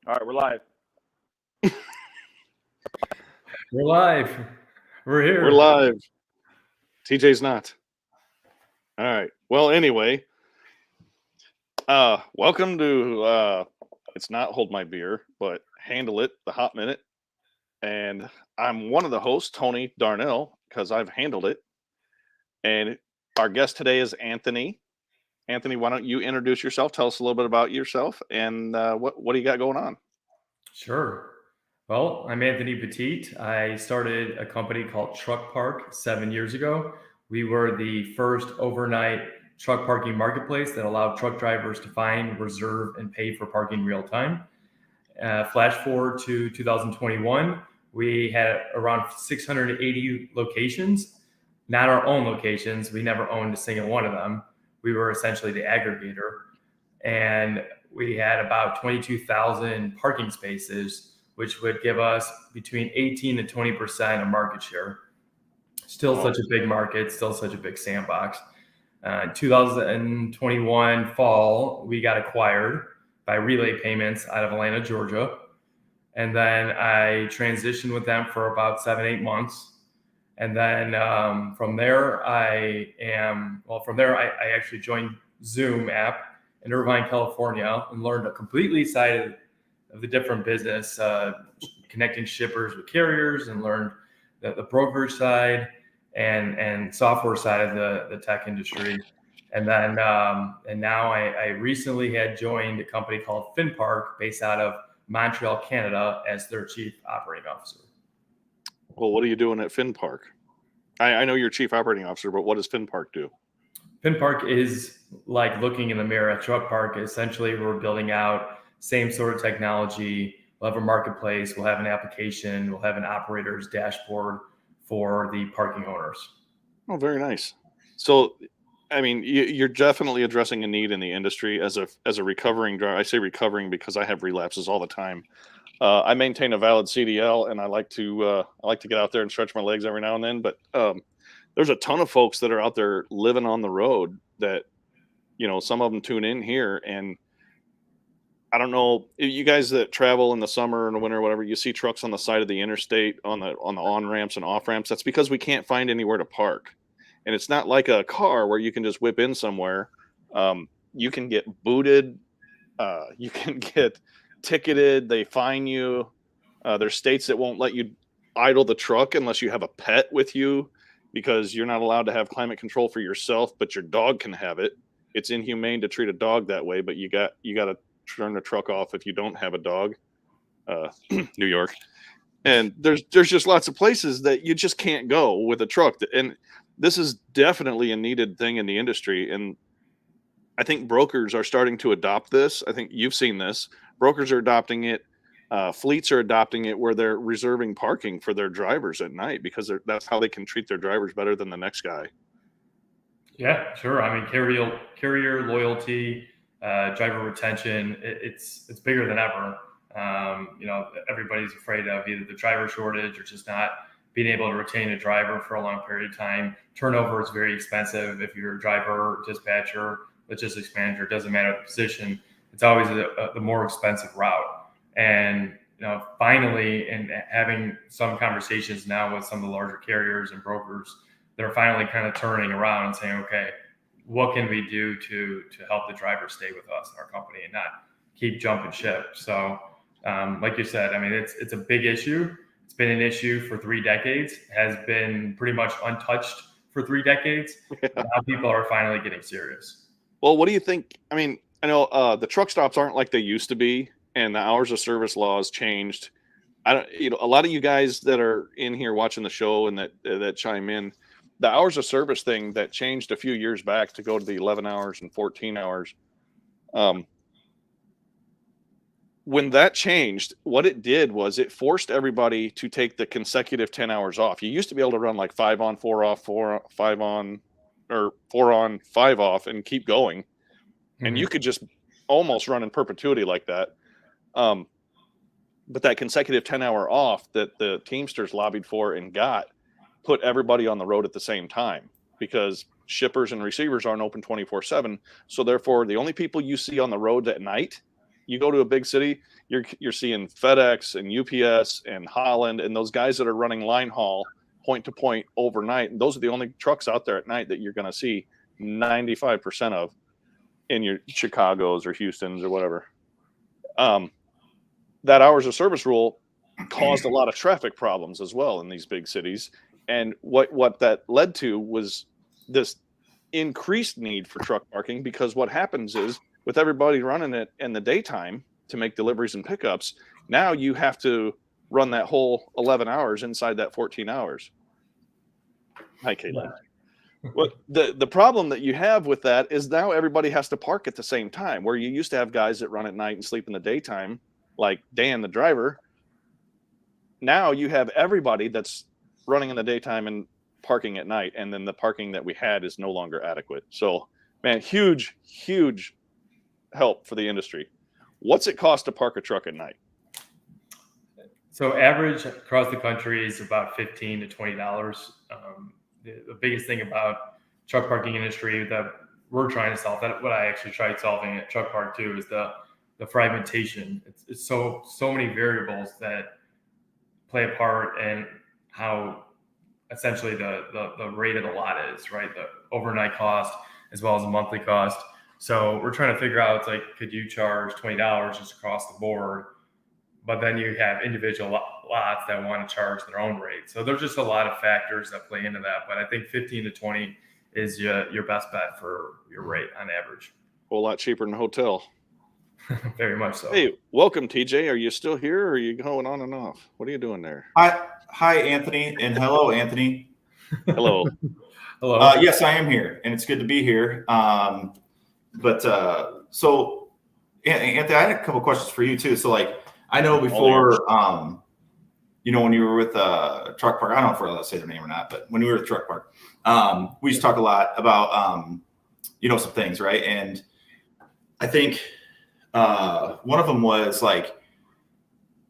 All right, we're live. We're live. We're here. We're live. TJ's not. All right. Well, anyway, welcome to it's not Hold My Beer, but Handle It, the Hot Minute. And I'm one of the hosts, Tony Darnell, because I've handled it. And our guest today is Anthony. Anthony, why don't you introduce yourself? Tell us a little bit about yourself and what do you got going on? Sure. Well, I'm Anthony Petit. I started a company called Truck Park 7 years ago. We were the first overnight truck parking marketplace that allowed truck drivers to find, reserve, and pay for parking real time. Flash forward to 2021, we had around 680 locations, not our own locations. We never owned a single one of them. We were essentially the aggregator. And we had about 22,000 parking spaces, which would give us between 18 and 20% of market share. Still such a big market, still such a big sandbox. 2021 fall, we got acquired by Relay Payments out of Atlanta, Georgia. And then I transitioned with them for about 7-8 months. And then from there, I actually joined Zoom app in Irvine, California, and learned a completely side of the different business, connecting shippers with carriers, and learned the brokerage side and software side of the tech industry. And then and now I recently had joined a company called FinPark based out of Montreal, Canada, as their chief operating officer. Well, what are you doing at FinPark? I know you're chief operating officer, but what does FinPark do? FinPark is like looking in the mirror at Truck Park. Essentially, we're building out same sort of technology. We'll have a marketplace, we'll have an application, we'll have an operator's dashboard for the parking owners. Oh, very nice. So, I mean, you're definitely addressing a need in the industry as a recovering driver. I say recovering because I have relapses all the time. I maintain a valid CDL, and I like to get out there and stretch my legs every now and then. But there's a ton of folks that are out there living on the road that, some of them tune in here, and I don't know, you guys that travel in the summer and the winter or whatever, you see trucks on the side of the interstate on the on ramps and off ramps. That's because we can't find anywhere to park. And it's not like a car where you can just whip in somewhere. You can get booted. You can get ticketed. They fine you. There's states that won't let you idle the truck unless you have a pet with you, because you're not allowed to have climate control for yourself, but your dog can have it. It's inhumane to treat a dog that way, but you got to turn the truck off if you don't have a dog. New York. And there's just lots of places that you just can't go with a truck. And this is definitely a needed thing in the industry. And I think brokers are starting to adopt this. I think you've seen this. Brokers are adopting it. Fleets are adopting it, where they're reserving parking for their drivers at night, because that's how they can treat their drivers better than the next guy. Yeah, sure. I mean, carrier loyalty, driver retention, it's bigger than ever. Everybody's afraid of either the driver shortage or just not being able to retain a driver for a long period of time. Turnover is very expensive. If you're a driver, dispatcher, logistics manager, doesn't matter the position, it's always the more expensive route. And finally, and having some conversations now with some of the larger carriers and brokers, they're finally kind of turning around and saying, okay, what can we do to help the driver stay with us in our company and not keep jumping ship? So like you said, I mean, it's a big issue. It's been an issue for 3 decades, has been pretty much untouched for 3 decades. Yeah. Now people are finally getting serious. Well, what do you think? I mean, I know the truck stops aren't like they used to be, and the hours of service laws changed. A lot of you guys that are in here watching the show and that chime in, the hours of service thing that changed a few years back to go to the 11 hours and 14 hours. When that changed, what it did was it forced everybody to take the consecutive 10 hours off. You used to be able to run like 5 on, 4 off, 5 on, or 4 on, 5 off, and keep going. Mm-hmm. And you could just almost run in perpetuity like that. But that consecutive 10-hour off that the Teamsters lobbied for and got put everybody on the road at the same time, because shippers and receivers aren't open 24/7. So therefore, the only people you see on the road at night You go to a big city, you're seeing FedEx and UPS and Holland and those guys that are running line haul point to point overnight. And those are the only trucks out there at night that you're going to see 95% of in your Chicago's or Houston's or whatever. That hours of service rule caused a lot of traffic problems as well in these big cities. And what that led to was this increased need for truck parking, because what happens is with everybody running it in the daytime to make deliveries and pickups, now you have to run that whole 11 hours inside that 14 hours. Hi, Caitlin. Well, the problem that you have with that is now everybody has to park at the same time, where you used to have guys that run at night and sleep in the daytime, like Dan, the driver. Now you have everybody that's running in the daytime and parking at night, and then the parking that we had is no longer adequate. So, man, huge help for the industry. What's it cost to park a truck at night? So average across the country is about $15 to $20. The biggest thing about truck parking industry that we're trying to solve, that what I actually tried solving at Truck Park too, is the fragmentation. It's so many variables that play a part in how essentially the rate of the lot is, right? The overnight cost as well as the monthly cost. So we're trying to figure out, it's like, could you charge $20 just across the board? But then you have individual lots that want to charge their own rate. So there's just a lot of factors that play into that. But I think 15 to 20 is your best bet for your rate on average. A whole lot cheaper than a hotel. Very much so. Hey, welcome, TJ. Are you still here, or are you going on and off? What are you doing there? Hi, Anthony, and hello, Anthony. Hello. Hello. Yes, I am here, and it's good to be here. So, Anthony, I had a couple questions for you too. So, like, I know before, when you were with Truck Park, I don't know if we're allowed to say their name or not, but when we were at Truck Park, we used to talk a lot about, some things, right? And I think one of them was like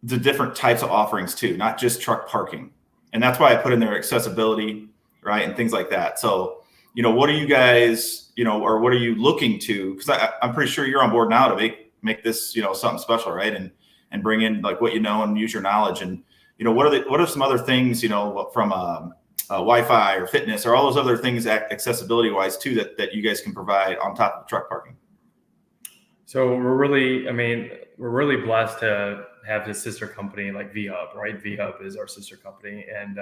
the different types of offerings too, not just truck parking. And that's why I put in there accessibility, right? And things like that. So, what are you guys, or what are you looking to? Because I'm pretty sure you're on board now to make this, something special, right? And bring in like what and use your knowledge. And, what are some other things, from Wi-Fi or fitness or all those other things accessibility wise too, that you guys can provide on top of truck parking? So we're really blessed to have this sister company like VHub, right? VHub is our sister company, and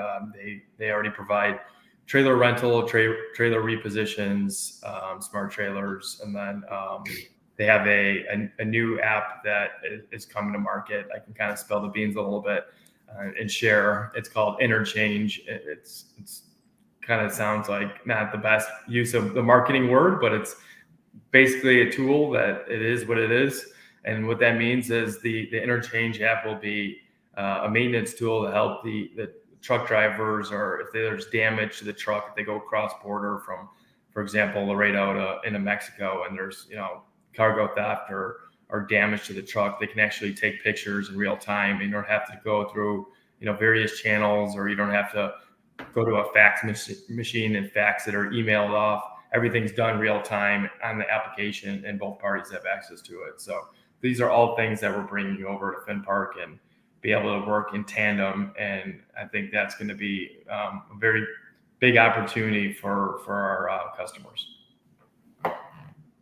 they already provide trailer rental, trailer repositions, smart trailers, and then they have a new app that is coming to market. I can kind of spill the beans a little bit and share. It's called Interchange. It's kind of sounds like not the best use of the marketing word, but it's basically a tool that it is what it is. And what that means is the Interchange app will be a maintenance tool to help the truck drivers, or if there's damage to the truck, if they go cross border from, for example, Laredo into Mexico, and there's, cargo theft or damage to the truck, they can actually take pictures in real time. You don't have to go through, various channels, or you don't have to go to a fax machine and fax it or email it off. Everything's done real time on the application, and both parties have access to it. So these are all things that we're bringing over to FinPark and be able to work in tandem. And I think that's going to be a very big opportunity for our customers.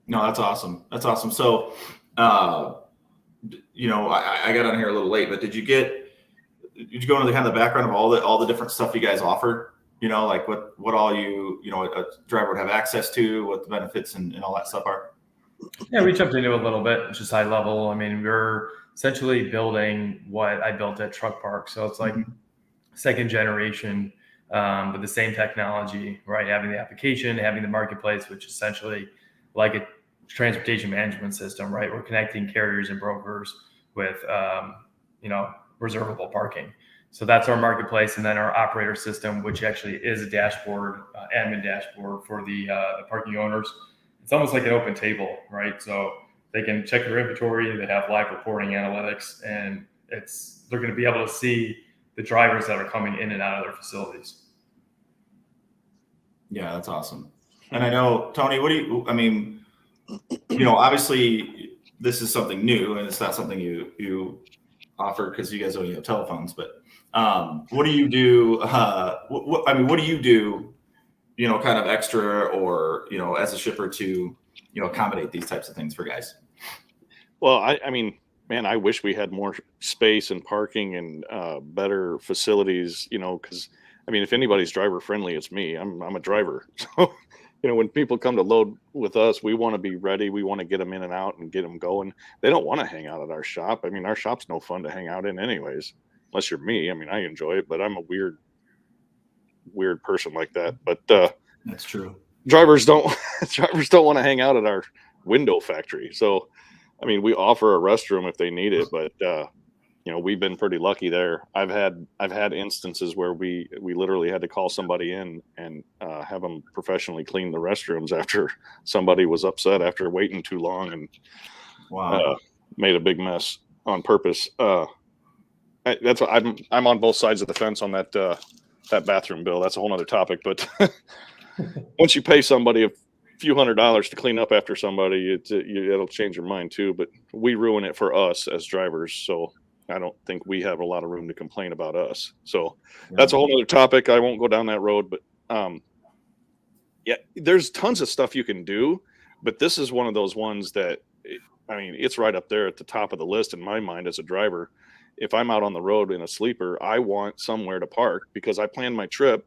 No, that's awesome. That's awesome. So, I got on here a little late, but did you go into the kind of the background of all the different stuff you guys offer? Like what all a driver would have access to, what the benefits and all that stuff are? Yeah, we jumped into a little bit, just high level. We're essentially building what I built at Truck Park. So it's like second generation, but the same technology, right? Having the application, having the marketplace, which is essentially like a transportation management system, right? We're connecting carriers and brokers with, reservable parking. So that's our marketplace, and then our operator system, which actually is a dashboard, admin dashboard for the parking owners. It's almost like an open table, right? So they can check their inventory, they have live reporting analytics, and they're going to be able to see the drivers that are coming in and out of their facilities. Yeah, that's awesome. And I know, Tony, obviously this is something new, and it's not something you offer because you guys don't even have telephones. But what do you do? What do you do? Kind of extra, or as a shipper to accommodate these types of things for guys. Well, I mean, man, I wish we had more space and parking and better facilities. Because I mean, if anybody's driver friendly, it's me. I'm a driver, so when people come to load with us, we want to be ready. We want to get them in and out and get them going. They don't want to hang out at our shop. I mean, our shop's no fun to hang out in, anyways. Unless you're me. I mean, I enjoy it, but I'm a weird person like that. But that's true. Drivers don't want to hang out at our window factory. So, I mean, we offer a restroom if they need it, but we've been pretty lucky there. I've had instances where we literally had to call somebody in and have them professionally clean the restrooms after somebody was upset after waiting too long and made a big mess on purpose. That's what I'm on both sides of the fence on that bathroom bill. That's a whole other topic, but once you pay somebody a few $100s to clean up after somebody, it'll change your mind too. But we ruin it for us as drivers, so I don't think we have a lot of room to complain about us. So that's a whole other topic. I won't go down that road, but there's tons of stuff you can do, but this is one of those ones that, I mean, it's right up there at the top of the list in my mind as a driver. If I'm out on the road in a sleeper, I want somewhere to park because I planned my trip.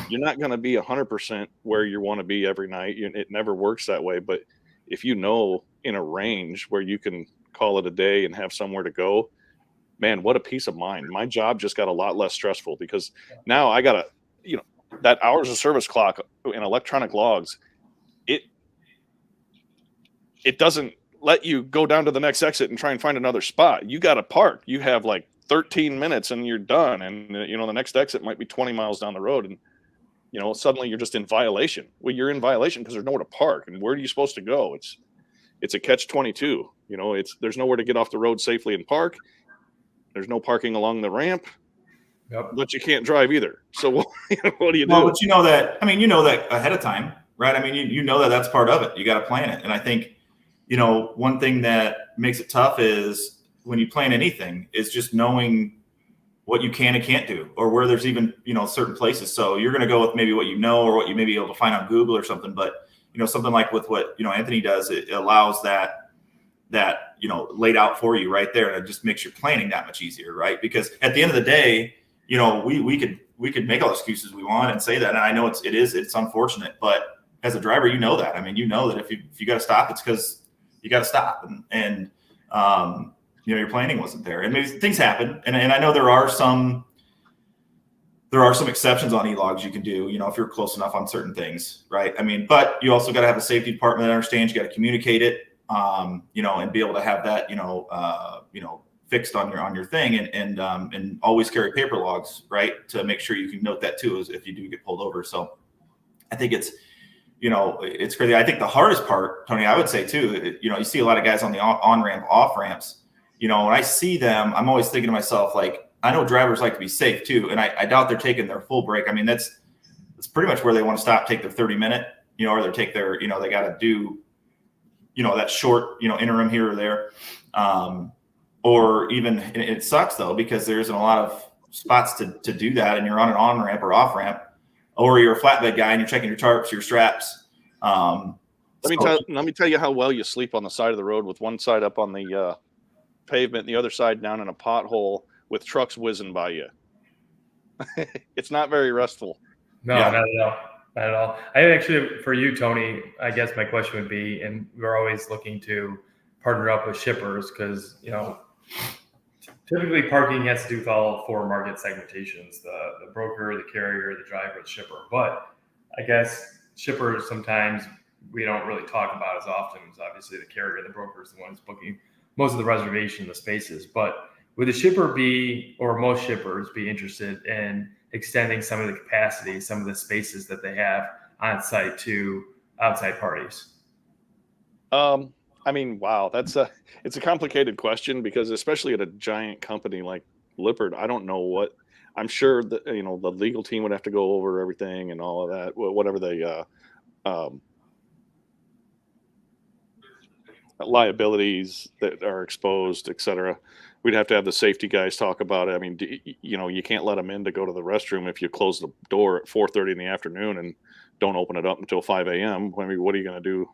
You're not going to be 100% where you want to be every night. It never works that way. But if in a range where you can call it a day and have somewhere to go, man, what a peace of mind. My job just got a lot less stressful because now I got that hours of service clock and electronic logs. It doesn't let you go down to the next exit and try and find another spot. You got to park. You have like 13 minutes and you're done. And the next exit might be 20 miles down the road. And, suddenly you're just in violation. Well, you're in violation because there's nowhere to park. And where are you supposed to go? It's a catch-22. There's nowhere to get off the road safely and park. There's no parking along the ramp. Yep. But you can't drive either. So what do you do? Well, but that ahead of time, right? I mean, you know that's part of it. You got to plan it. And I think, one thing that makes it tough is when you plan anything is just knowing what you can and can't do, or where there's even, certain places. So you're going to go with maybe what or what you may be able to find on Google or something. But, something like with what, Anthony does, it allows that laid out for you right there. And it just makes your planning that much easier, right? Because at the end of the day, we could make all the excuses we want and say that. And I know it's unfortunate, but as a driver, that. I mean, that if you got to stop, it's because you got to stop. And your planning wasn't there. And maybe things happen. And I know there are some exceptions on e-logs you can do, if you're close enough on certain things, right? I mean, but you also got to have a safety department that understands. You got to communicate it, and be able to have that, fixed on your thing, and always carry paper logs, right, to make sure you can note that too, as if you do get pulled over. So I think it's crazy. I think the hardest part, Tony, I would say too, you see a lot of guys on the on ramp, off ramps. When I see them, I'm always thinking to myself, like, I know drivers like to be safe too, and I doubt they're taking their full break. I mean, that's pretty much where they want to stop, take their 30-minute, or they take their, they got to do, that short, interim here or there. Or even, it sucks though, because there isn't a lot of spots to do that, and you're on an on ramp or off ramp, or you're a flatbed guy and you're checking your tarps, your straps. Let me tell you how well you sleep on the side of the road with one side up on the pavement, and the other side down in a pothole with trucks whizzing by you. It's not very restful. No, not at all. Not at all. I actually, for you, Tony, I guess my question would be, and we're always looking to partner up with shippers because, typically parking has to do with all four market segmentations: the broker, the carrier, the driver, the shipper. But I guess shippers sometimes we don't really talk about as often as obviously the carrier, the broker is the one who's booking most of the reservation, the spaces. But would a shipper or most shippers be interested in extending some of the capacity, some of the spaces that they have on site to outside parties? I mean, wow, it's a complicated question because especially at a giant company like Lippert, I don't know what. I'm sure that the legal team would have to go over everything and all of that, whatever they liabilities that are exposed, et cetera. We'd have to have the safety guys talk about it. I mean, you can't let them in to go to the restroom if you close the door at 4:30 in the afternoon and don't open it up until 5 a.m. I mean, what are you going to do?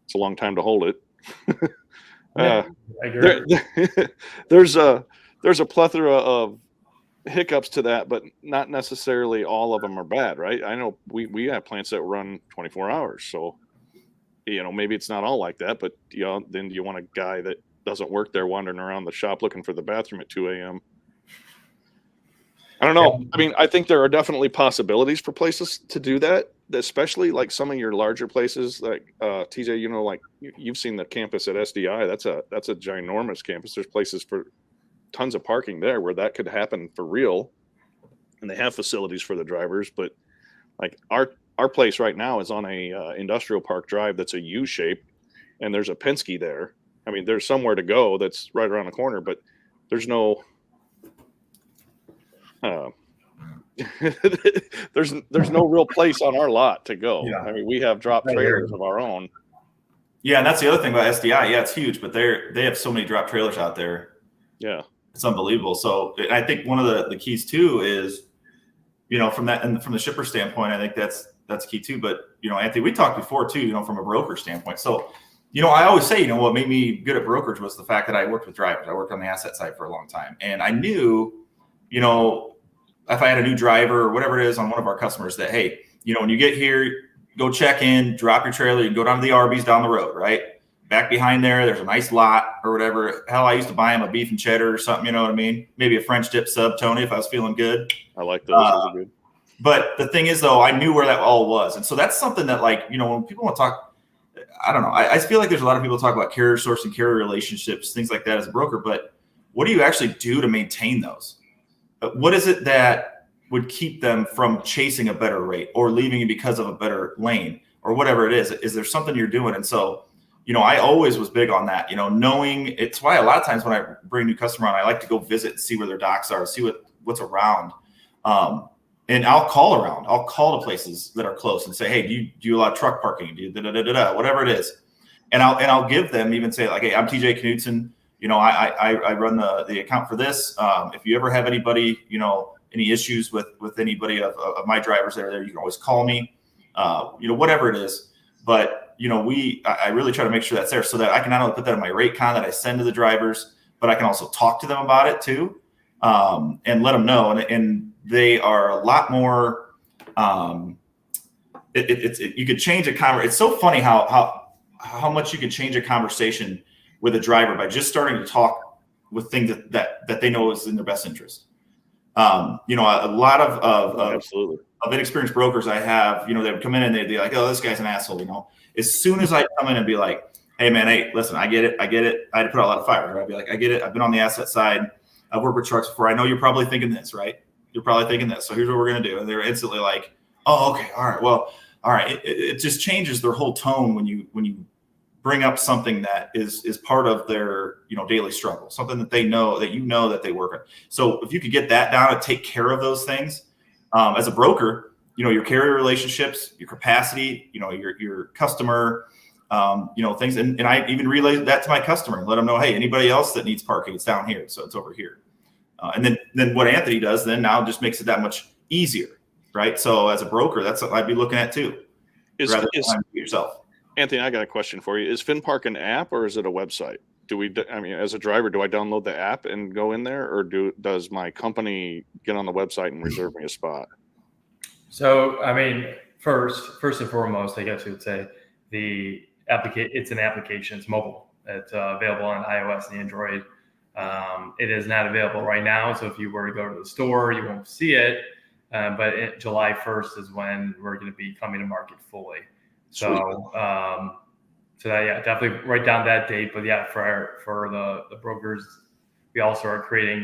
It's a long time to hold it. Yeah, I agree. There's a plethora of hiccups to that, but not necessarily all of them are bad, right? I know we have plants that run 24 hours, so maybe it's not all like that, but then you want a guy that doesn't work there wandering around the shop looking for the bathroom at 2 a.m. I don't know. Yeah. I mean, I think there are definitely possibilities for places to do that, especially like some of your larger places, like TJ. Like you've seen the campus at SDI. That's a ginormous campus. There's places for tons of parking there where that could happen for real, and they have facilities for the drivers. But like our place right now is on a industrial park drive that's a U shape, and there's a Penske there. I mean, there's somewhere to go that's right around the corner, but there's no there's no real place on our lot to go. Yeah. I mean, we have drop trailers of our own. Yeah, and that's the other thing about SDI. Yeah, it's huge, but they have so many drop trailers out there. Yeah, it's unbelievable. So I think one of the keys too is, from that and from the shipper standpoint, I think that's key too. But Anthony, we talked before too, from a broker standpoint. So I always say, what made me good at brokerage was the fact that I worked with drivers. I worked on the asset side for a long time, and I knew, if I had a new driver or whatever it is on one of our customers, that hey, when you get here, go check in, drop your trailer, you can go down to the Arby's down the road, right? Back behind there's a nice lot or whatever. Hell, I used to buy him a beef and cheddar or something, you know what I mean? Maybe a French dip sub, Tony, if I was feeling good. I like those. Those are good. But the thing is, though, I knew where that all was. And so that's something that, like, when people want to talk, I don't know. I feel like there's a lot of people talk about carrier sourcing, carrier relationships, things like that as a broker. But what do you actually do to maintain those? What is it that would keep them from chasing a better rate or leaving you because of a better lane or whatever it is? Is there something you're doing? And so, I always was big on that, knowing. It's why a lot of times when I bring a new customer on, I like to go visit and see where their docks are, see what's around. And I'll call around. I'll call to places that are close and say, hey, do you allow truck parking? Do you whatever it is? And I'll give them, even say like, hey, I'm TJ Knudsen. I run the account for this. If you ever have anybody, any issues with anybody of my drivers that are there, you can always call me. Whatever it is. But I really try to make sure that's there so that I can not only put that in my rate con that I send to the drivers, but I can also talk to them about it too, and let them know. And they are a lot more. You could change a conversation. It's so funny how much you can change a conversation with a driver by just starting to talk with things that they know is in their best interest. A lot absolutely. Of inexperienced brokers I have, they would come in and they'd be like, oh, this guy's an asshole, As soon as I come in and be like, hey, man, hey, listen, I get it. I had to put out a lot of fire. Right? I'd be like, I get it. I've been on the asset side. I've worked with trucks before. I know you're probably thinking this, right? You're probably thinking this. So here's what we're going to do. And they're instantly like, oh, okay. All right. Well, all right. It just changes their whole tone when you bring up something that is part of their, daily struggle, something that they know that they work on. So if you could get that down and take care of those things, as a broker, your carrier relationships, your capacity, your customer, things. And I even relay that to my customer and let them know, hey, anybody else that needs parking, it's down here. So it's over here. And then what Anthony does then now just makes it that much easier. Right. So as a broker, that's what I'd be looking at too. Rather than yourself. Anthony, I got a question for you. Is FinPark an app or is it a website? As a driver, do I download the app and go in there, or does my company get on the website and reserve me a spot? So, first and foremost, I guess you would say it's an application. It's mobile. It's available on iOS and Android. It is not available right now. So if you were to go to the store, you won't see it. But July 1st is when we're going to be coming to market fully. So, definitely write down that date. But yeah, for the brokers, we also are creating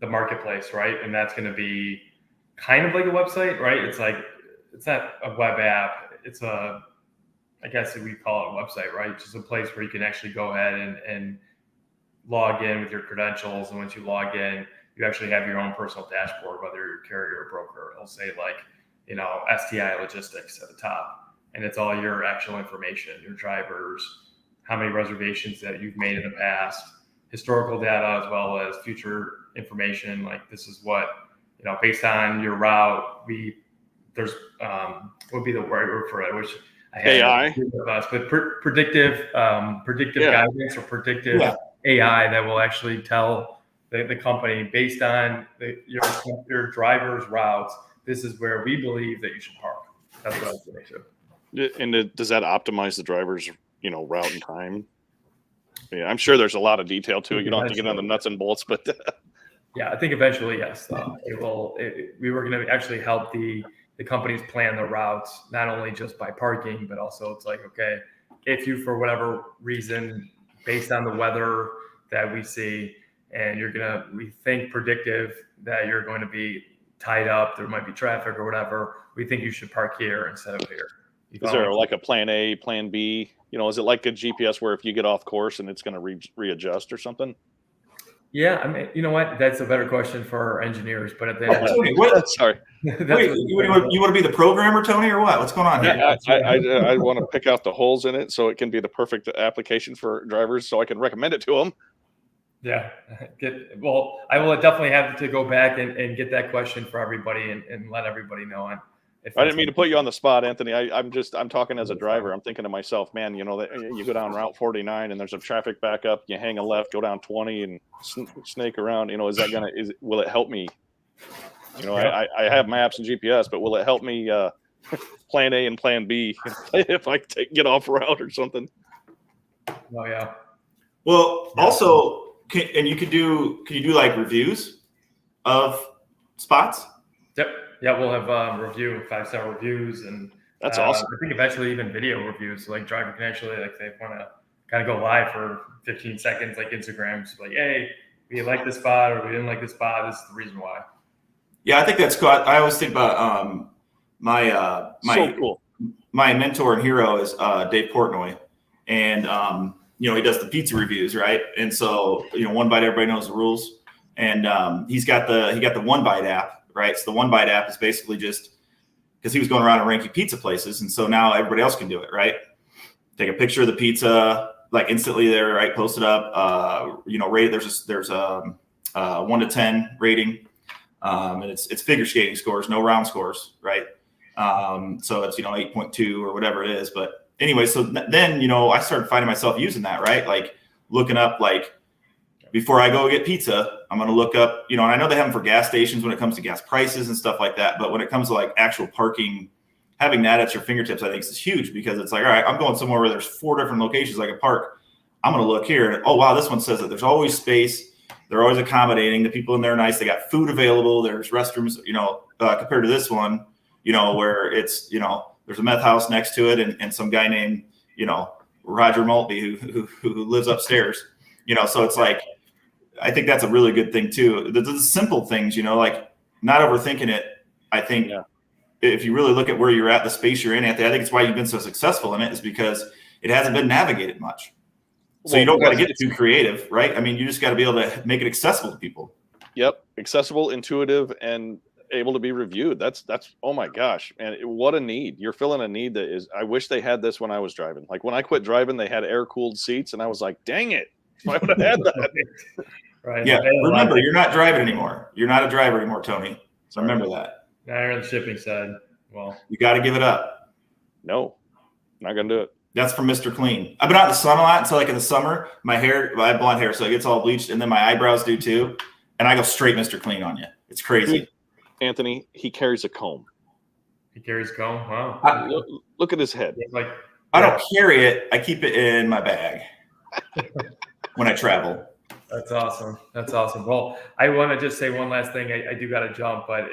the marketplace, right? And that's going to be kind of like a website, right? It's not a web app. It's I guess we call it a website, right? Just a place where you can actually go ahead and log in with your credentials. And once you log in, you actually have your own personal dashboard, whether you're a carrier or broker. It'll say STI Logistics at the top. and it's all your actual information, your drivers, how many reservations that you've made in the past, historical data, as well as future information. Like this is what, based on your route, there's what would be the word for it, which I had AI, but predictive guidance or predictive AI that will actually tell the company based on your driver's routes, this is where we believe that you should park. That's what I was going to. and does that optimize the driver's route and time? Yeah, I'm sure there's a lot of detail to it. You don't have to get on the nuts and bolts, but yeah, I think eventually, yes, it will. We were going to actually help the companies plan the routes, not only just by parking, but also it's like, okay, if you, for whatever reason, based on the weather that we see, and we think predictive that you're going to be tied up, there might be traffic or whatever, we think you should park here instead of here. Is there like a plan A, plan B? Is it like a GPS where if you get off course and it's going to readjust or something? Yeah, I mean, you know what? That's a better question for our engineers. But at the end, sorry. Wait, you want to be the programmer, Tony, or what? What's going on here? I want to pick out the holes in it so it can be the perfect application for drivers, so I can recommend it to them. Yeah. Well, I will definitely have to go back and get that question for everybody and let everybody know. I didn't mean to put you on the spot, Anthony. I'm talking as a driver. I'm thinking to myself, man, that you go down Route 49 and there's a traffic backup. You hang a left, go down 20 and snake around. Will it help me? I have maps and GPS, but will it help me plan A and plan B if I get off route or something? Oh yeah. Well, also, can you do like reviews of spots? Yep. Yeah, we'll have 5-star reviews, and that's awesome. I think eventually even video reviews. So like driver can actually, like, they want to kind of go live for 15 seconds, like Instagram. So like, hey, we like this spot or we didn't like this spot. This is the reason why. Yeah, I think that's cool. I always think about so cool. My mentor and hero is Dave Portnoy, and he does the pizza reviews, right? And so One Bite, everybody knows the rules, and he got the One Bite app. Right. So the One Bite app is basically just because he was going around and ranking pizza places. And so now everybody else can do it. Right. Take a picture of the pizza, like instantly there, right. Post it up, rate. There's a 1 to 10 rating. And it's figure skating scores, no round scores. Right. So it's, 8.2 or whatever it is. But anyway, so then, I started finding myself using that, right. Like looking up, like, before I go get pizza, I'm going to look up, and I know they have them for gas stations when it comes to gas prices and stuff like that. But when it comes to like actual parking, having that at your fingertips, I think is huge, because it's like, all right, I'm going somewhere where there's 4 different locations I can park. I'm going to look here and, oh, wow, this one says that there's always space. They're always accommodating. The people in there are nice. They got food available. There's restrooms, compared to this one, where it's, there's a meth house next to it and some guy named, Roger Maltby who lives upstairs, so it's like, I think that's a really good thing too. The simple things, like not overthinking it. I think if you really look at where you're at, the space you're in, Anthony, I think it's why you've been so successful in it, is because it hasn't been navigated much. So you don't got to get too creative, right? I mean, you just got to be able to make it accessible to people. Yep. Accessible, intuitive, and able to be reviewed. That's, oh my gosh, man, what a need. You're filling a need that is, I wish they had this when I was driving. Like when I quit driving, they had air cooled seats and I was like, dang it. I would have had that. Right. Yeah. Remember, you're not driving anymore. You're not a driver anymore, Tony. So remember that. Now you're on the shipping side. Well, you got to give it up. No, not going to do it. That's from Mr. Clean. I've been out in the sun a lot until like in the summer, I have blonde hair, so it gets all bleached, and then my eyebrows do too. And I go straight Mr. Clean on you. It's crazy. Anthony, he carries a comb. He carries a comb? Wow. Look at his head. I don't carry it. I keep it in my bag when I travel. That's awesome. That's awesome. Well, I want to just say one last thing. I do got to jump, but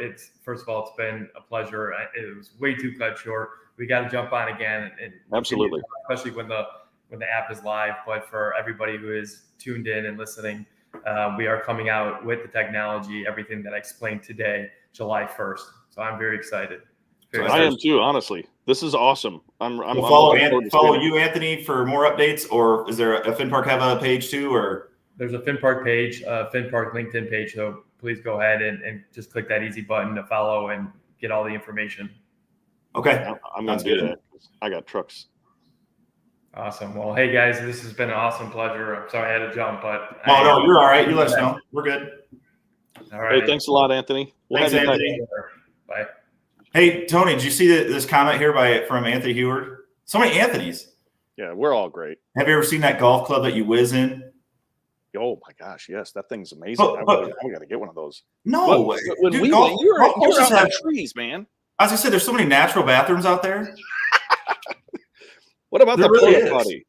first of all, it's been a pleasure. It was way too cut short. We got to jump on again. And absolutely. Especially when the app is live. But for everybody who is tuned in and listening, we are coming out with the technology, everything that I explained today, July 1st. So I'm very excited. I am too, honestly. This is awesome. We'll follow you, Anthony, for more updates, or is there a FinPark have a page too, or? There's a FinPark page, FinPark LinkedIn page. So please go ahead and just click that easy button to follow and get all the information. Okay. I'm going to do that. I got trucks. Awesome. Well, hey guys, this has been an awesome pleasure. I'm sorry I had to jump, but Oh, no, you're all right. You let us know. We're good. All right. Hey, thanks a lot, Anthony. Thanks, have you back. Anthony. Bye. Hey, Tony, did you see this comment here from Anthony Heward? So many Anthonys. Yeah, we're all great. Have you ever seen that golf club that you whiz in? Oh my gosh, yes, that thing's amazing. I got to get one of those. No, when dude, we golf, went, you're golf out courses in have, the trees, man. as I said, there's so many natural bathrooms out there. What about There the really porta is. potty?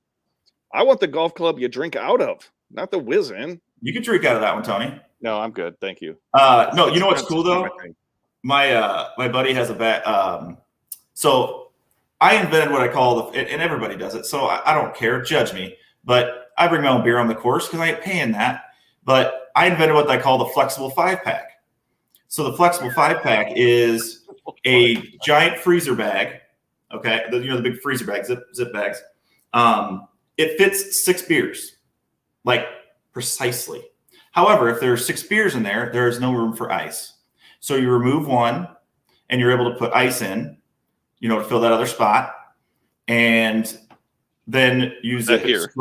I want the golf club you drink out of, not the whiz in. You can drink out of that one, Tony. No, I'm good, thank you. No, you know what's cool though? My My buddy has a bat. So I invented what I call and everybody does it. So I don't care. Judge me. But I bring my own beer on the course because I ain't paying that. But I invented what I call the flexible 5-pack. So the flexible 5-pack is a giant freezer bag. Okay, the big freezer bags, zip bags. It fits 6 beers, like precisely. However, if there are 6 beers in there, there is no room for ice. So you remove one, and you're able to put ice in, to fill that other spot, and then use it here.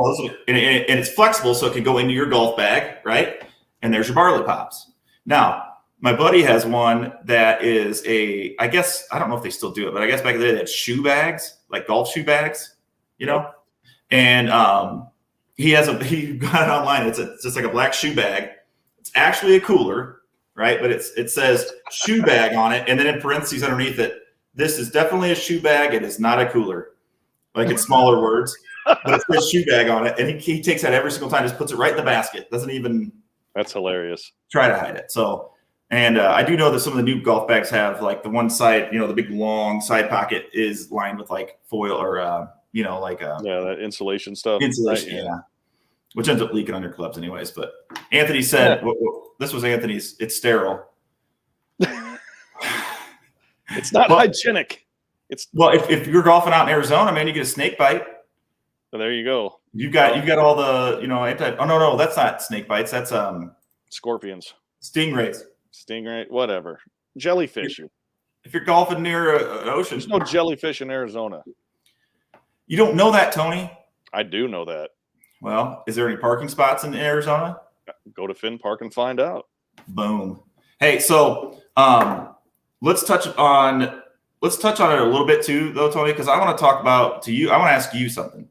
And it's flexible, so it can go into your golf bag, right? And there's your barley pops. Now, my buddy has one that is I guess, I don't know if they still do it, but I guess back in the day they had shoe bags, like golf shoe bags, And he got it online. It's just like a black shoe bag. It's actually a cooler, right? But it says shoe bag on it, and then in parentheses underneath it, this is definitely a shoe bag. It is not a cooler. Like it's smaller words, but it says shoe bag on it, and he takes that every single time, just puts it right in the basket. Doesn't even. That's hilarious. Try to hide it. So. And I do know that some of the new golf bags have like the one side, the big long side pocket is lined with like foil or, that insulation stuff. Insulation, right? Yeah. Which ends up leaking on your clubs anyways. But Anthony said, this was Anthony's, it's sterile. It's not hygienic. If you're golfing out in Arizona, man, you get a snake bite. Well, there you go. You've got all the, no, that's not snake bites. That's scorpions. Stingrays. Stingray, whatever. Jellyfish. If you're golfing near an ocean. There's no jellyfish in Arizona. You don't know that, Tony? I do know that. Well, is there any parking spots in Arizona? Go to Finn Park and find out. Boom. Hey, so let's touch on it a little bit too, though, Tony, because I want to talk about I want to ask you something.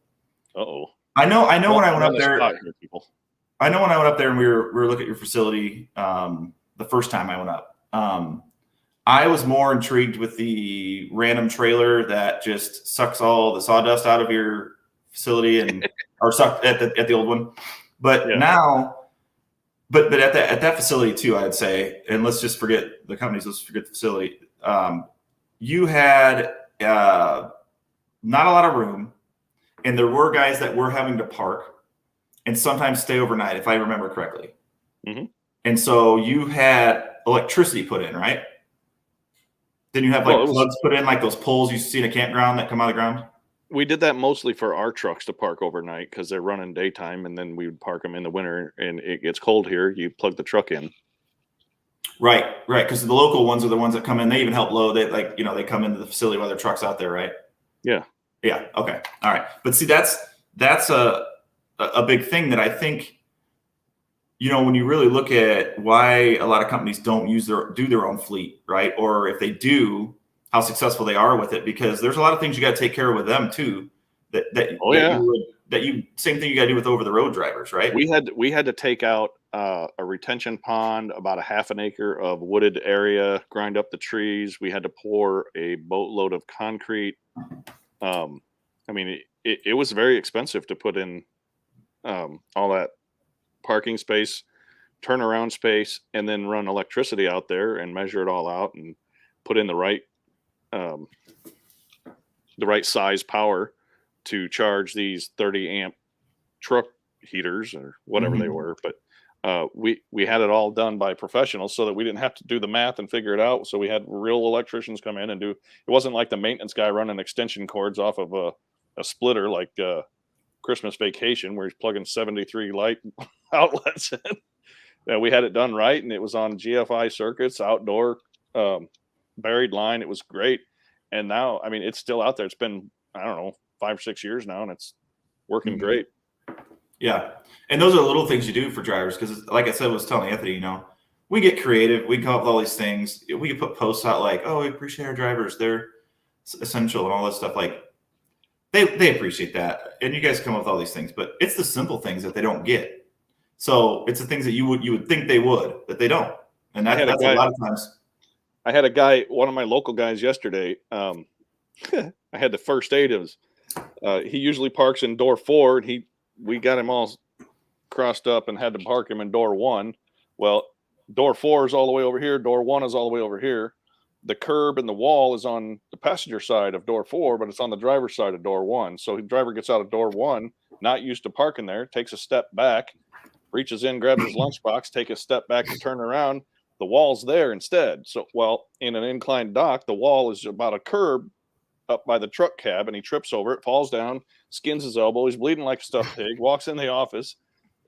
Uh-oh. I know when I went up there. I know when I went up there and we were looking at your facility the first time I went up. I was more intrigued with the random trailer that just sucks all the sawdust out of your facility or sucked at the old one. But now, but at that facility too, I'd say, and let's just forget the companies. Let's forget the facility. You had not a lot of room, and there were guys that were having to park and sometimes stay overnight, if I remember correctly. Mm-hmm. And so you had electricity put in, right? Then you have plugs put in, like those poles you see in a campground that come out of the ground. We did that mostly for our trucks to park overnight because they're running daytime, and then we would park them in the winter. And it gets cold here. You plug the truck in. Right. Because the local ones are the ones that come in. They even help load. They come into the facility while their truck's out there, right? Yeah. Yeah. Okay. All right. But see, that's a big thing that I think. When you really look at why a lot of companies don't do their own fleet, right? Or if they do, how successful they are with it, because there's a lot of things you got to take care of with them too. Same thing you got to do with over the road drivers, right? We had to take out a retention pond, about a half an acre of wooded area, grind up the trees. We had to pour a boatload of concrete. It was very expensive to put in all that parking space, turnaround space, and then run electricity out there and measure it all out and put in the right size power to charge these 30 amp truck heaters or whatever they were. But we had it all done by professionals so that we didn't have to do the math and figure it out. So we had real electricians come in and do. It wasn't like the maintenance guy running extension cords off of a splitter like Christmas Vacation where he's plugging 73 light outlets in. We had it done right, and it was on GFI circuits, outdoor buried line. It was great. And now, it's still out there. It's been I don't know, 5 or 6 years now, and it's working Mhm. great. Yeah. And those are the little things you do for drivers. Cause like I said, I was telling Anthony, you know, we get creative. We come up with all these things. We can put posts out like, oh, we appreciate our drivers. They're essential and all this stuff. Like they appreciate that. And you guys come up with all these things, but it's the simple things that they don't get. So it's the things that you would think they would, that they don't. And that's a lot of times. I had a guy, one of my local guys yesterday. I had the first aid. He usually parks in door 4, and we got him all crossed up and had to park him in door 1. Well, door 4 is all the way over here. Door 1 is all the way over here. The curb and the wall is on the passenger side of door 4, but it's on the driver's side of door 1. So the driver gets out of door 1, not used to parking there, takes a step back, reaches in, grabs his lunchbox, take a step back to turn around. The wall's there instead. So, well, in an inclined dock, the wall is about a curb up by the truck cab, and he trips over it, falls down, skins his elbow. He's bleeding like a stuffed pig, walks in the office,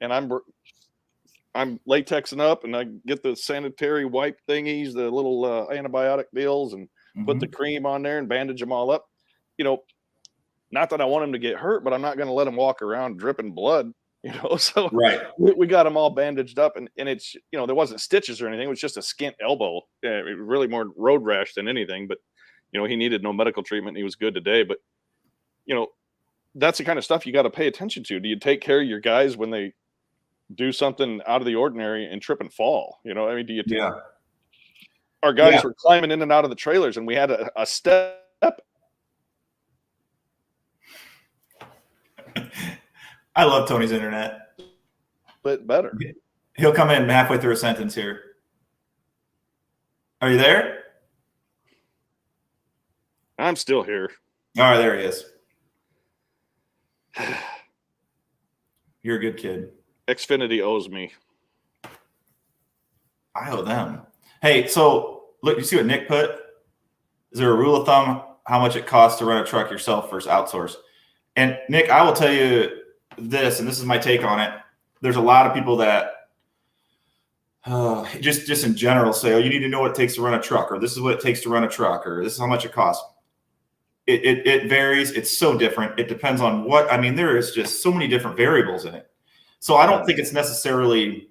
and I'm latexing up, and I get the sanitary wipe thingies, the little antibiotic deals, and put the cream on there and bandage them all up. You know, not that I want him to get hurt, but I'm not going to let him walk around dripping blood, you know. So Right. we got him all bandaged up, and it's, you know, there wasn't stitches or anything. It was just a skint elbow. It was really more road rash than anything, but you know, he needed no medical treatment. He was good today, but you know, that's the kind of stuff you got to pay attention to. Do you take care of your guys when they do something out of the ordinary and trip and fall? You know, I mean, Yeah. Our guys were climbing in and out of the trailers, and we had a step. I love Tony's internet. Bit better. He'll come in halfway through a sentence here. Are you there? I'm still here. All right, there he is. You're a good kid. Xfinity owes me. I owe them. Hey, so look, you see what Nick put? Is there a rule of thumb how much it costs to run a truck yourself versus outsource? And Nick, I will tell you this, and this is my take on it. There's a lot of people that just in general say, oh, you need to know what it takes to run a truck, or this is what it takes to run a truck, or this is how much it costs. It varies. It's so different. It depends on what, I mean, there is just so many different variables in it. So I don't think it's necessarily,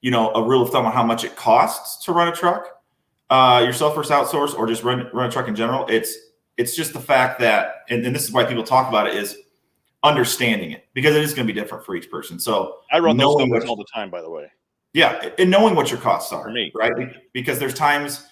you know, a rule of thumb on how much it costs to run a truck yourself versus outsource, or just run a truck in general. It's just the fact that, and this is why people talk about it, is understanding it, because it is going to be different for each person. So I run those numbers all the time, by the way. Yeah, and knowing what your costs are, For me. right? Because there's times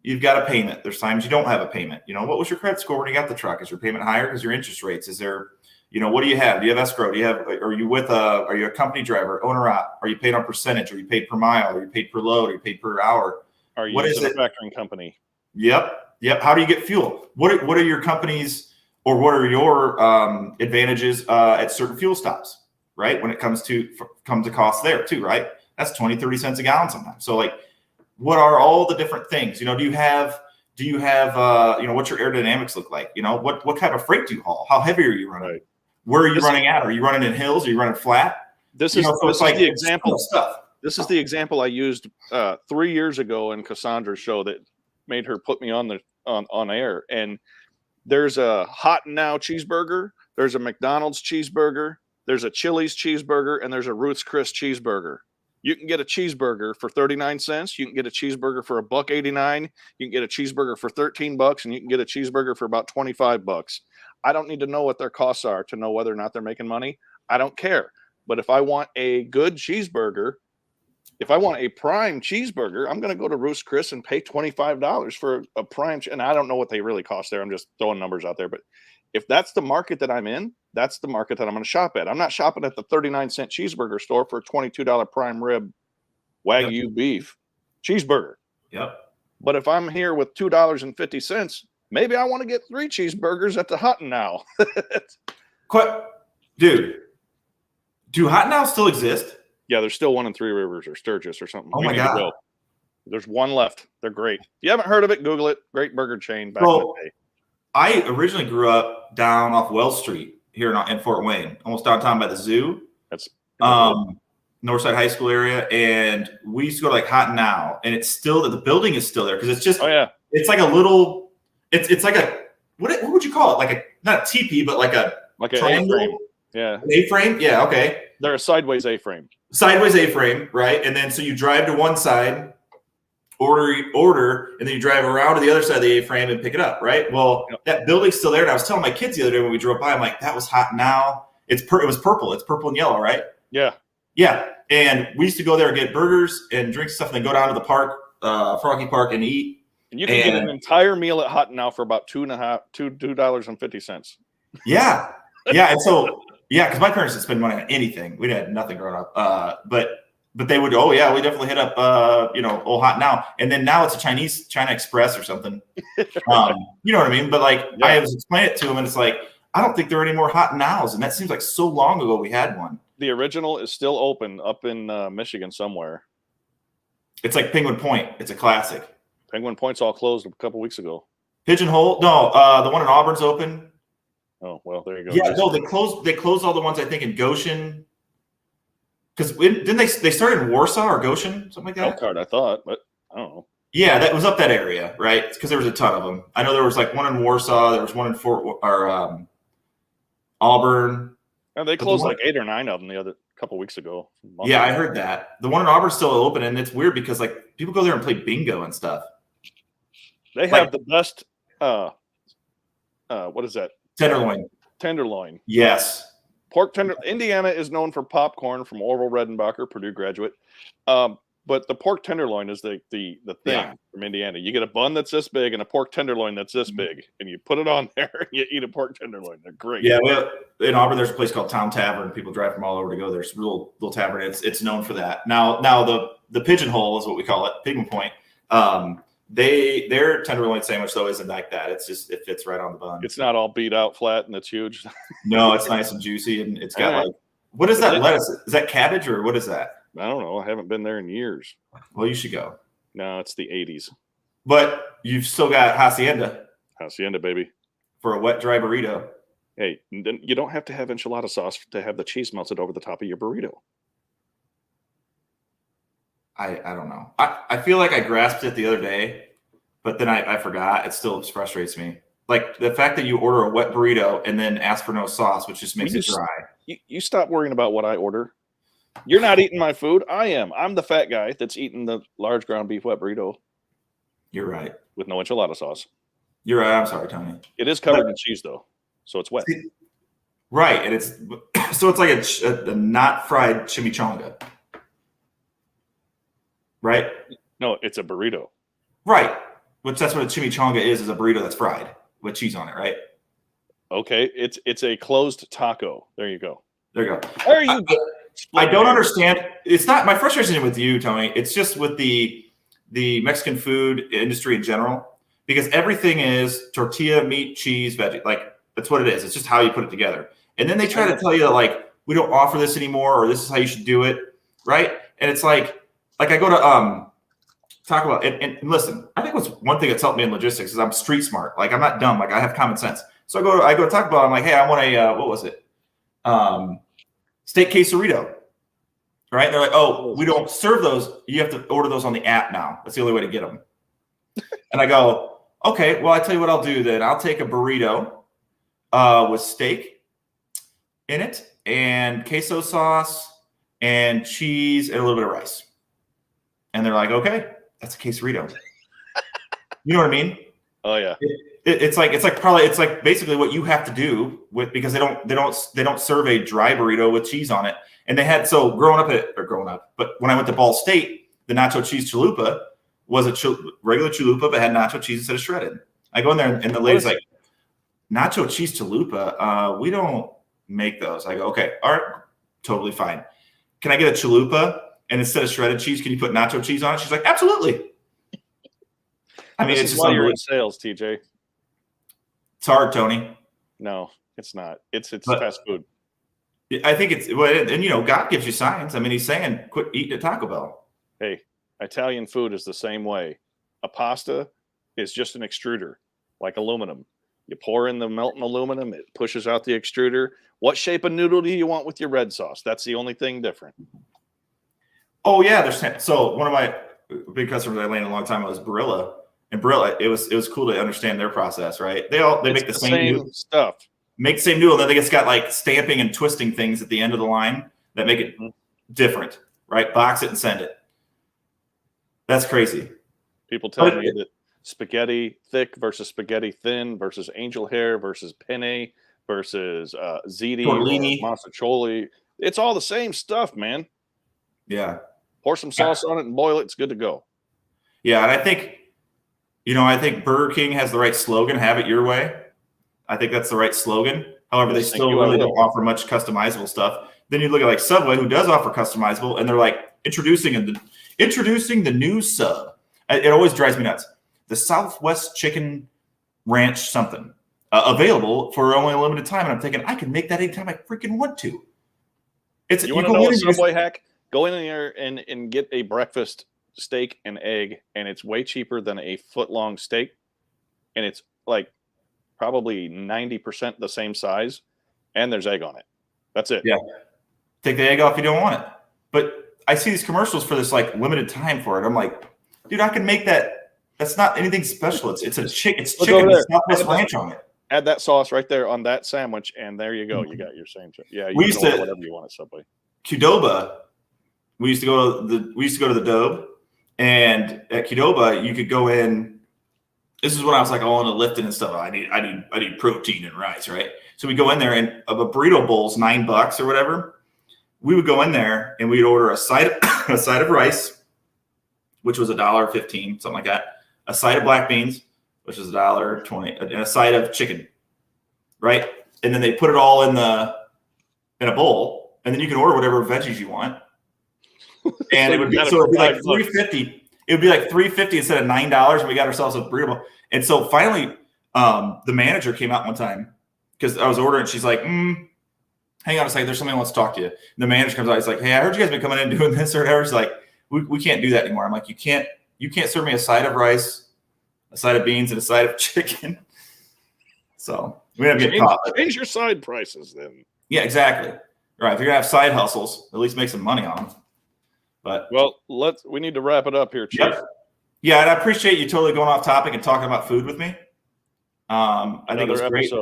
you've got a payment. There's times you don't have a payment. You know, what was your credit score when you got the truck? Is your payment higher because your interest rates? Is there, you know, what do you have? Do you have escrow? Do you have, are you a company driver, owner op? Are you paid on percentage? Are you paid per mile? Are you paid per load? Are you paid per hour? Are you using a factoring company? Yep. How do you get fuel? What are your companies, or what are your advantages at certain fuel stops, right? When it comes to cost there too, right? That's 20, 30 cents a gallon sometimes. So like, what are all the different things? You know, do you have, you know, what's your aerodynamics look like? You know, what kind of freight do you haul? How heavy are you running? Right. Where are you running at? Are you running in hills? Are you running flat? This is the example stuff. This is the example I used 3 years ago in Cassandra's show that made her put me on air. And there's a Hot and Now cheeseburger. There's a McDonald's cheeseburger. There's a Chili's cheeseburger, and there's a Ruth's Chris cheeseburger. You can get a cheeseburger for 39 cents. You can get a cheeseburger for $1.89. You can get a cheeseburger for $13, and you can get a cheeseburger for about $25. I don't need to know what their costs are to know whether or not they're making money. I don't care. But if I want a good cheeseburger, if I want a prime cheeseburger, I'm going to go to Ruth's Chris and pay $25 for a prime. And I don't know what they really cost there. I'm just throwing numbers out there. But if that's the market that I'm in, that's the market that I'm going to shop at. I'm not shopping at the 39-cent cheeseburger store for a $22 prime rib Wagyu beef cheeseburger. Yep. But if I'm here with $2.50, maybe I want to get 3 cheeseburgers at the Hot and Now. Dude, do Hot Now still exist? Yeah, there's still one in Three Rivers or Sturgis or something. Oh my God. There's one left. They're great. If you haven't heard of it, Google it. Great burger chain back in the day. I originally grew up down off Wells Street here in Fort Wayne, almost downtown by the zoo. That's Northside High School area, and we used to go to like Hot Now, and it's still, the building is still there because it's just, oh yeah, it's like a little, it's like a what would you call it? Like a not a teepee, but like a Like an triangle? A-frame. Yeah. An A-frame? Yeah, okay. They're a sideways A-frame. Sideways A-frame, right? And then so you drive to one side, order, and then you drive around to the other side of the A-frame and pick it up, right? Well, that building's still there. And I was telling my kids the other day when we drove by, I'm like, that was hot now. It was purple. It's purple and yellow, right? Yeah. Yeah. And we used to go there and get burgers and drink stuff and then go down to the park, Froggy Park, and eat. And you can get an entire meal at Hot Now for about $2.50. Yeah. Yeah. And so, yeah, because my parents didn't spend money on anything. We had nothing growing up. But they would, oh yeah, we definitely hit up, old Hot Now. And then now it's a China Express or something. You know what I mean? But like, I was explaining it to them, and it's like, I don't think there are any more Hot Nows. And that seems like so long ago we had one. The original is still open up in Michigan somewhere. It's like Penguin Point. It's a classic. Penguin Point's all closed a couple weeks ago. Pigeonhole? No, the one in Auburn's open. Oh, well, there you go. Yeah, no, they closed all the ones, I think, in Goshen. Because didn't they started in Warsaw or Goshen, something like that? Elkhart, I thought, but I don't know. Yeah, that was up that area, right? Because there was a ton of them. I know there was like one in Warsaw. There was one in Auburn. And they closed like 8 or 9 of them the other couple weeks ago. Yeah, I heard that. The one in Auburn's still open, and it's weird because like people go there and play bingo and stuff. They have the best. What is that? Tenderloin. Tenderloin. Yes. Pork tender. Indiana is known for popcorn from Orville Redenbacher, Purdue graduate. But the pork tenderloin is the thing from Indiana. You get a bun that's this big and a pork tenderloin that's this big, and you put it on there and you eat a pork tenderloin. They're great. Yeah, well, in Auburn, there's a place called Town Tavern. People drive from all over to go there. It's a little tavern. It's known for that. Now the Pigeonhole is what we call it, Penguin Point. Their tenderloin sandwich though isn't like that. It's just it fits right on the bun. It's not all beat out flat and it's huge. No, it's nice and juicy, and it's got like, what is that lettuce? Is that cabbage or what is that? I don't know. I haven't been there in years. Well, you should go. No, it's the 80s. But you've still got Hacienda. Hacienda, baby. For a wet, dry burrito. Hey, you don't have to have enchilada sauce to have the cheese melted over the top of your burrito. I don't know. I feel like I grasped it the other day, but then I forgot. It still frustrates me. Like the fact that you order a wet burrito and then ask for no sauce, which just makes it dry. You stop worrying about what I order. You're not eating my food. I am. I'm the fat guy that's eating the large ground beef wet burrito. You're right. With no enchilada sauce. You're right. I'm sorry, Tony. It is covered in cheese, though, so it's wet. Right, and it's so it's like a not fried chimichanga. Right? No, it's a burrito. Right. Which that's what a chimichanga is a burrito that's fried with cheese on it, right? Okay, it's a closed taco. There you go. There you go. Where are you? I don't understand. It's not my frustration with you, Tony. It's just with the Mexican food industry in general, because everything is tortilla, meat, cheese, veggie. Like that's what it is. It's just how you put it together. And then they try to tell you that like we don't offer this anymore, or this is how you should do it, right? And it's like I go to talk about and listen. I think what's one thing that's helped me in logistics is I'm street smart. Like I'm not dumb. Like I have common sense. So I go to Taco Bell. I'm like, hey, I want a what was it? Steak quesarito, right? And they're like, oh, we don't serve those. You have to order those on the app now. That's the only way to get them. And I go, okay, well, I tell you what I'll do then. I'll take a burrito with steak in it and queso sauce and cheese and a little bit of rice. And they're like, okay, that's a quesarito. You know what I mean? Oh yeah. It's like basically what you have to do with, because they don't serve a dry burrito with cheese on it. And they had, so but when I went to Ball State, the nacho cheese chalupa was a regular chalupa, but had nacho cheese instead of shredded. I go in there and the lady's like, nacho cheese chalupa, we don't make those. I go, okay, all right, totally fine. Can I get a chalupa and instead of shredded cheese, can you put nacho cheese on it? She's like, absolutely. I mean, it's just why you're in sales, TJ. It's hard, Tony. No, it's not. It's fast food. I think it's, and God gives you signs. I mean, he's saying, quit eating at Taco Bell. Hey, Italian food is the same way. A pasta is just an extruder, like aluminum. You pour in the melting aluminum, it pushes out the extruder. What shape of noodle do you want with your red sauce? That's the only thing different. Oh, yeah. So one of my big customers I landed a long time ago was Barilla. and Brill. It was cool to understand their process, right? They make the same stuff. Make the same noodle, and then it's got like stamping and twisting things at the end of the line that make it different, right? Box it and send it. That's crazy. People tell me that spaghetti thick versus spaghetti thin versus angel hair versus penne versus ziti tortellini, masticholi. It's all the same stuff, man. Yeah. Pour some sauce on it and boil it. It's good to go. Yeah, and I think Burger King has the right slogan, have it your way. I think that's the right slogan. However, they still really don't offer much customizable stuff. Then you look at like Subway, who does offer customizable, and they're like introducing the new sub. It always drives me nuts. The Southwest Chicken Ranch something available for only a limited time, and I'm thinking I can make that anytime I freaking want to. You want to know a Subway hack? Go in there and get a breakfast steak and egg, and it's way cheaper than a foot-long steak, and it's like probably 90% the same size, and there's egg on it. That's it. Yeah. Take the egg off if you don't want it. But I see these commercials for this like limited time for it. I'm like, dude, I can make that. That's not anything special. It's chicken. It's chicken with Southwest Ranch on it. Add that sauce right there on that sandwich, and there you go. You got your same. Yeah, you we used to whatever you want at Subway. Qdoba. We used to go to the Dobe, and at Qdoba you could go in. This is when I was like all into lifting and stuff. I need protein and rice, right? So we go in there, and a burrito bowl's $9 or whatever. We would go in there and we'd order a side of rice, which was $1.15, something like that. A side of black beans, which is $1.20, and a side of chicken, right? And then they put it all in a bowl, and then you can order whatever veggies you want. And it'd be like $3.50. It would be like $3.50 instead of $9, and we got ourselves a burrito bowl. And so finally, the manager came out one time because I was ordering. She's like, hang on a second. There's somebody who wants to talk to you. And the manager comes out. He's like, hey, I heard you guys been coming in and doing this or whatever. She's like, we can't do that anymore. I'm like, you can't serve me a side of rice, a side of beans, and a side of chicken. So we have to get caught. Change your side prices then. Yeah, exactly. Right. If you're gonna have side hustles, at least make some money on them. But we need to wrap it up here, Chief. Yep. Yeah, and I appreciate you totally going off topic and talking about food with me. I think it was great.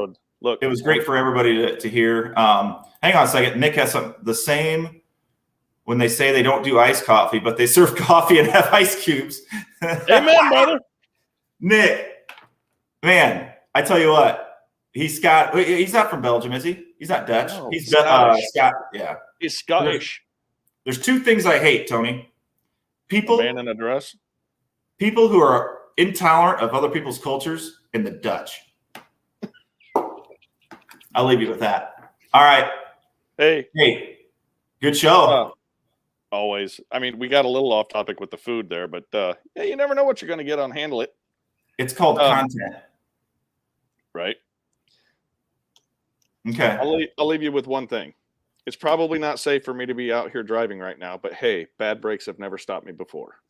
Look, it was great for everybody to hear. Hang on a second. Nick has the same when they say they don't do iced coffee, but they serve coffee and have ice cubes. Amen, brother. Nick, man, I tell you what, he's not from Belgium, is he? He's not Dutch. No, he's Scottish. Yeah. He's Scottish. There's two things I hate, Tony. People, man in a dress. People who are intolerant of other people's cultures, and the Dutch. I'll leave you with that. All right. Hey, good show. Always. I mean, we got a little off topic with the food there, but yeah, you never know what you're going to get on Handle It. It's called content, right? Okay. I'll leave you with one thing. It's probably not safe for me to be out here driving right now, but hey, bad brakes have never stopped me before.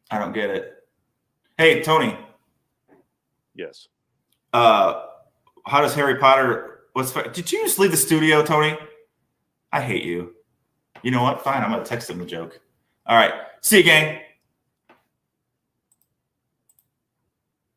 I don't get it. Hey, Tony. Yes. How does Harry Potter? Did you just leave the studio, Tony? I hate you. You know what? Fine. I'm going to text him the joke. All right. See you, gang.